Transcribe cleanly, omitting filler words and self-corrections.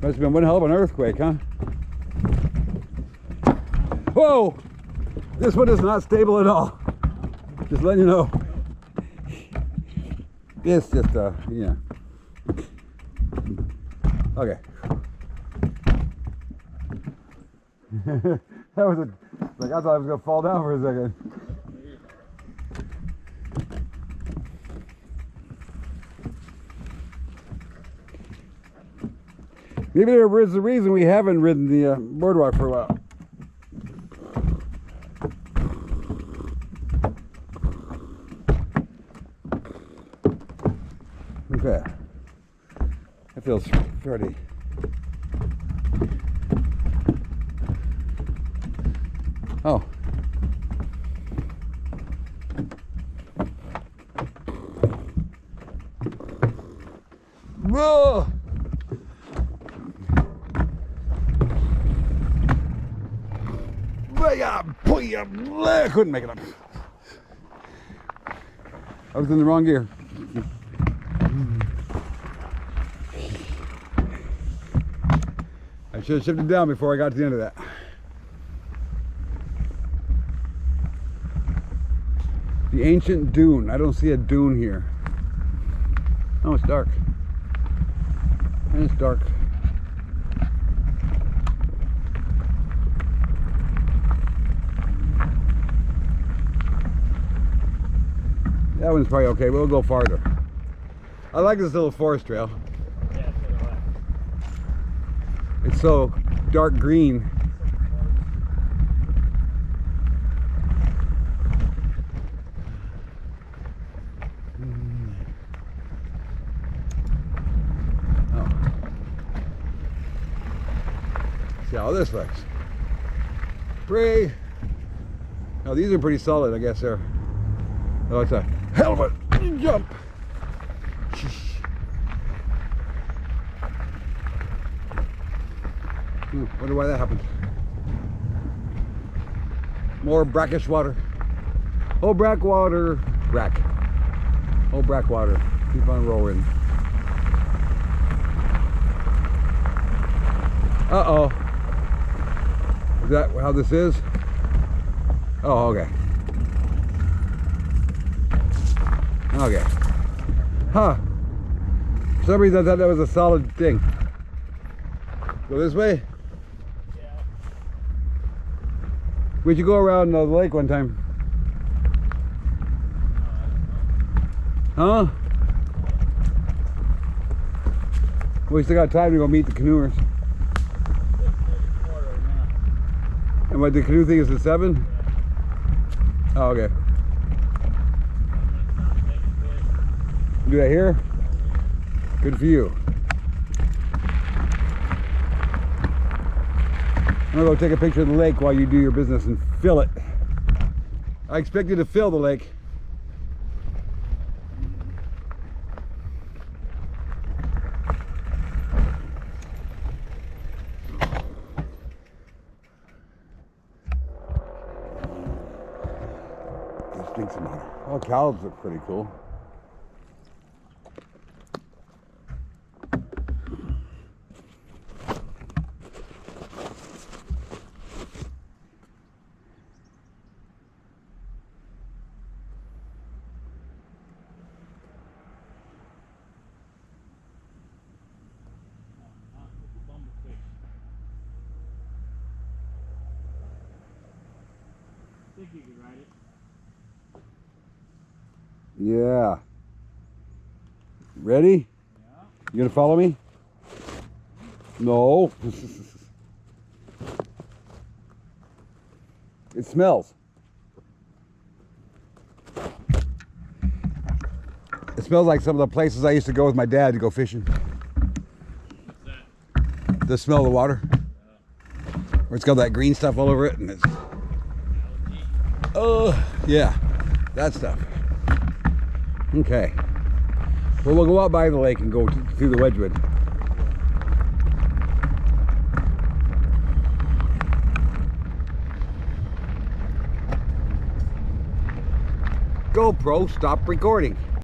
Must have been one hell of an earthquake, huh? Whoa! This one is not stable at all. Just letting you know. It's just, yeah. Okay. That was like I thought I was gonna fall down for a second. Maybe there is a reason we haven't ridden the boardwalk for a while. Okay. That feels fairly. Oh. Whoa! I couldn't make it up. I was in the wrong gear. I should have shifted down before I got to the end of that. The ancient dune. I don't see a dune here. Oh, it's dark. And it's dark. That one's probably okay. We'll go farther. I like this little forest trail. Yeah, so do I. It's so dark green. Oh. See how this looks. Pretty. Oh, these are pretty solid, I guess. They're. Oh, it's a hell of a jump. Wonder why that happened. More brackish water. Oh, brackwater. Brack. Oh, brackwater. Keep on rolling. Uh-oh. Is that how this is? Oh, okay. Okay. Huh. For some reason I thought that was a solid thing. Go this way? Yeah. Where'd you go around the lake one time? Huh? We still got time to go meet the canoers. And what, the canoe thing is at 7? Yeah. Oh, okay. Do that here? Good for you. I'm gonna go take a picture of the lake while you do your business and fill it. I expect you to fill the lake. Let's drink some water. Oh, cows look pretty cool. I think you could ride it. Yeah. Ready? Yeah. You gonna follow me? No. It smells. It smells like some of the places I used to go with my dad to go fishing. What's that? The smell of the water. Yeah. Where it's got that green stuff all over it, and it's. Algae. Oh, yeah, that stuff. Okay. Well, we'll go out by the lake and go through the Wedgewood. GoPro, stop recording.